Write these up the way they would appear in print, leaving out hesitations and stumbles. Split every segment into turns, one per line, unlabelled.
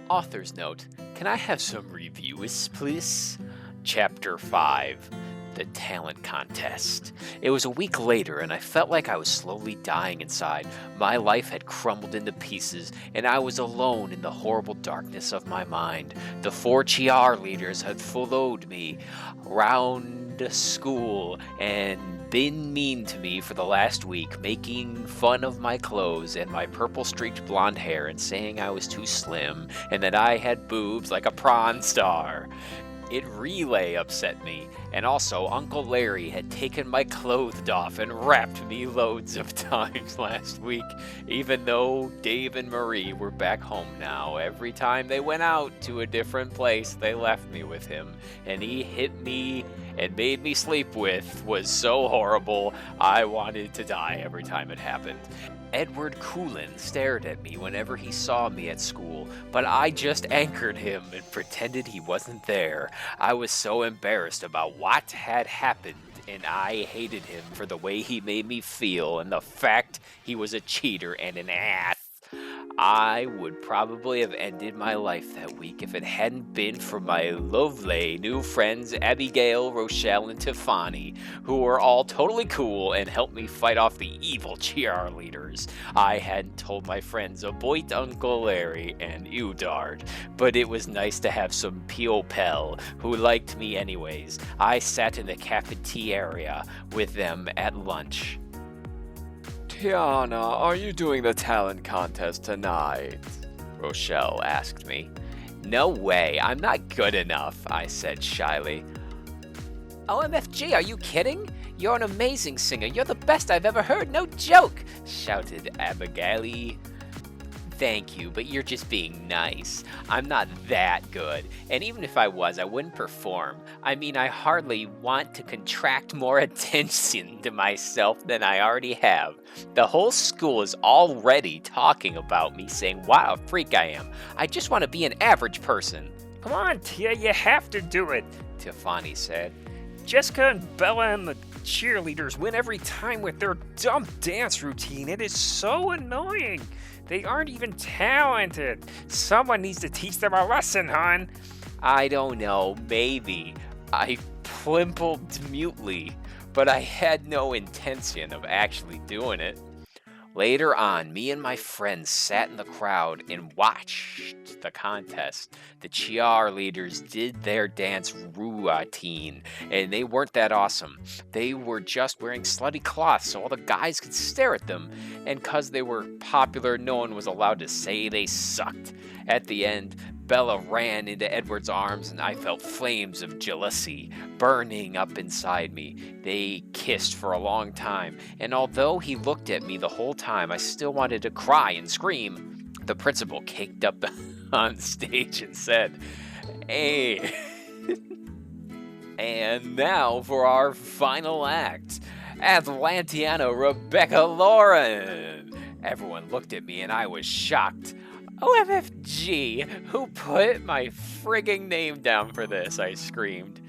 Author's note: can I have some reviews, please? Chapter 5: The Talent Contest. It was a week later, and I felt like I was slowly dying inside. My life had crumbled into pieces, and I was alone in the horrible darkness of my mind. The four Chiar leaders had followed me round school and been mean to me for the last week, making fun of my clothes and my purple streaked blonde hair and saying I was too slim and that I had boobs like a prawn star. It really upset me, and also Uncle Larry had taken my clothes off and wrapped me loads of times last week, even though Dave and Marie were back home now. Every time they went out to a different place, they left me with him, and he hit me and made me sleep with was so horrible, I wanted to die every time it happened. Edward Cullen stared at me whenever he saw me at school, but I just anchored him and pretended he wasn't there. I was so embarrassed about what had happened, and I hated him for the way he made me feel and the fact he was a cheater and an ass. I would probably have ended my life that week if it hadn't been for my lovely new friends Abigail, Rochelle, and Tiffany, who were all totally cool and helped me fight off the evil cheerleaders. I hadn't told my friends about Uncle Larry and Udard, but it was nice to have some Pio who liked me anyways. I sat in the cafeteria with them at lunch.
Tiana, are you doing the talent contest tonight?
Rochelle asked me. No way, I'm not good enough, I said shyly. OMFG, are you kidding? You're an amazing singer. You're the best I've ever heard, no joke, shouted Abigail. Thank you, but you're just being nice. I'm not that good, and even if I was, I wouldn't perform. I mean, I hardly want to contract more attention to myself than I already have. The whole school is already talking about me, saying, wow, a freak I am. I just want to be an average person.
Come on, Tia, you have to do it,
Tiffany said.
Jessica and Bella and the cheerleaders win every time with their dumb dance routine. It is so annoying. They aren't even talented. Someone needs to teach them a lesson, hon.
I don't know, maybe. I plimpled mutely, but I had no intention of actually doing it. Later on, me and my friends sat in the crowd and watched the contest. The cheerleaders did their dance routine, and they weren't that awesome. They were just wearing slutty cloths so all the guys could stare at them, and because they were popular, no one was allowed to say they sucked. At the end, Bella ran into Edward's arms, and I felt flames of jealousy burning up inside me. They kissed for a long time, and although he looked at me the whole time, I still wanted to cry and scream. The principal caked up on stage and said, "Hey." And now for our final act. Atlantiana Rebecca Lauren. Everyone looked at me and I was shocked. OMFG, who put my frigging name down for this? I screamed.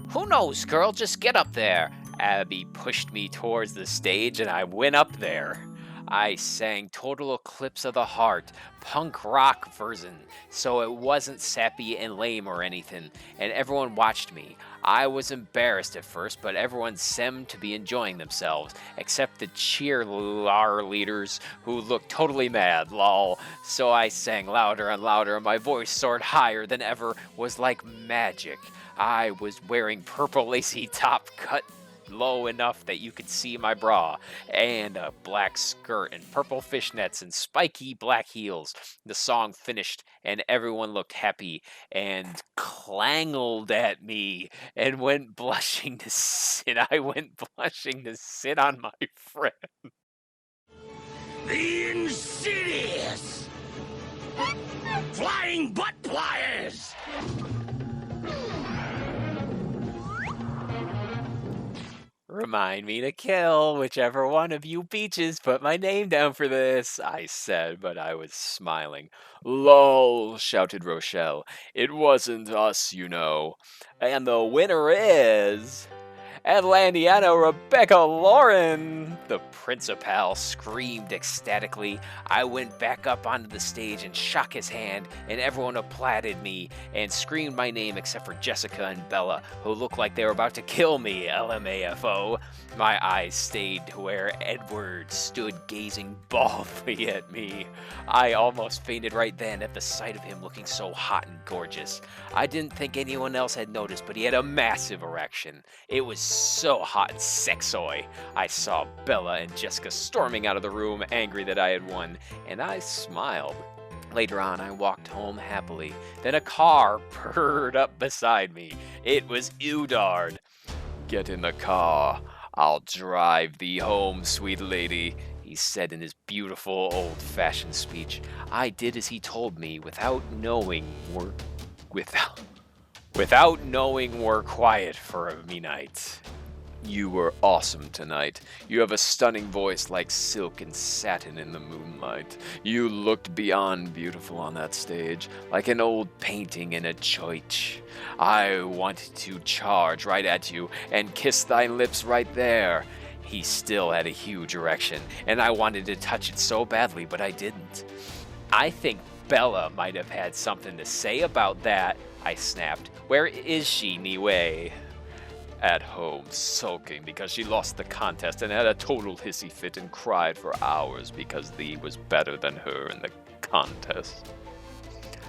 Who knows, girl? Just get up there. Abby pushed me towards the stage and I went up there. I sang Total Eclipse of the Heart, punk rock version, so it wasn't sappy and lame or anything, and everyone watched me. I was embarrassed at first, but everyone seemed to be enjoying themselves, except the cheerleaders who looked totally mad, lol. So I sang louder and louder, and my voice soared higher than ever, was like magic. I was wearing purple lacy top cut low enough that you could see my bra, and a black skirt and purple fishnets and spiky black heels. The song finished and everyone looked happy and clangled at me and went blushing to sit. I went blushing to sit on my friend.
The insidious flying butt pliers.
Remind me to kill whichever one of you beaches put my name down for this, I said, but I was smiling.
Lol, shouted Rochelle. It wasn't us, you know.
And the winner is Atlantiana Rebecca Lauren! The principal screamed ecstatically. I went back up onto the stage and shook his hand, and everyone applauded me and screamed my name except for Jessica and Bella, who looked like they were about to kill me, LMAFO. My eyes stayed to where Edward stood gazing baldly at me. I almost fainted right then at the sight of him looking so hot and gorgeous. I didn't think anyone else had noticed, but he had a massive erection. It was so hot and sexoy. I saw Bella and Jessica storming out of the room, angry that I had won, and I smiled. Later on, I walked home happily. Then a car purred up beside me. It was Udard.
Get in the car. I'll drive thee home, sweet lady, he said in his beautiful old-fashioned speech.
I did as he told me without knowing we're quiet for a night.
You were awesome tonight. You have a stunning voice like silk and satin in the moonlight. You looked beyond beautiful on that stage, like an old painting in a church. I wanted to charge right at you and kiss thy lips right there. He still had a huge erection, and I wanted to touch it so badly, but I didn't. I think Bella might have had something to say about that, I snapped. Where is she, Niue? At home, sulking because she lost the contest and had a total hissy fit and cried for hours because thee was better than her in the contest.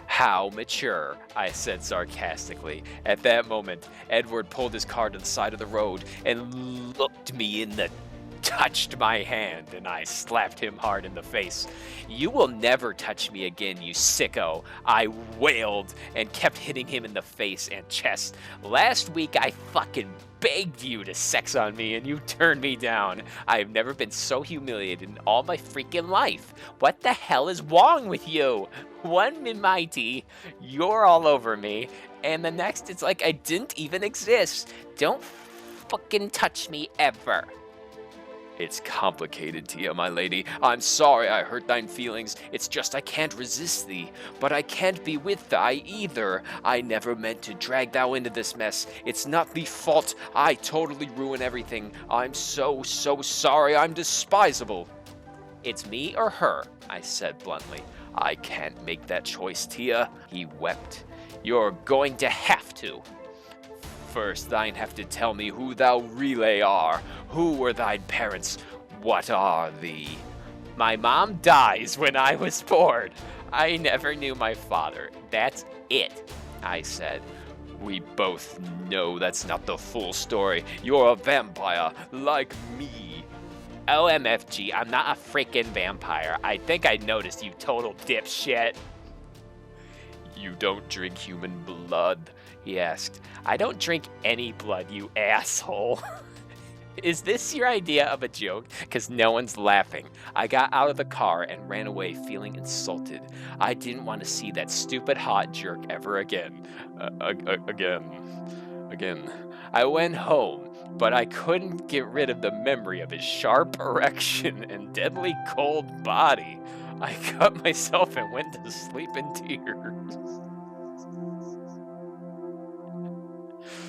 How mature, I said sarcastically. At that moment, Edward pulled his car to the side of the road and looked me in the touched my hand, and I slapped him hard in the face. You will never touch me again, you sicko, I wailed and kept hitting him in the face and chest. Last week I fucking begged you to sex on me and you turned me down. I have never been so humiliated in all my freaking life. What the hell is wrong with you? One mighty, you're all over me, and the next it's like I didn't even exist. Don't fucking touch me ever.
It's complicated, Tia, my lady. I'm sorry I hurt thine feelings. It's just I can't resist thee. But I can't be with thee either. I never meant to drag thou into this mess. It's not thee fault. I totally ruin everything. I'm so sorry. I'm despisable.
It's me or her, I said bluntly.
I can't make that choice, Tia.
He wept. You're going to have to.
First, thine have to tell me who thou really are. Who were thine parents? What are thee?
My mom dies when I was born. I never knew my father. That's it, I said.
We both know that's not the full story. You're a vampire, like me.
OMFG, I'm not a freaking vampire. I think I noticed, you total dipshit.
You don't drink human blood?
He asked. I don't drink any blood, you asshole. Is this your idea of a joke? Because no one's laughing. I got out of the car and ran away feeling insulted. I didn't want to see that stupid hot jerk ever again.
Again.
I went home, but I couldn't get rid of the memory of his sharp erection and deadly cold body. I cut myself and went to sleep in tears.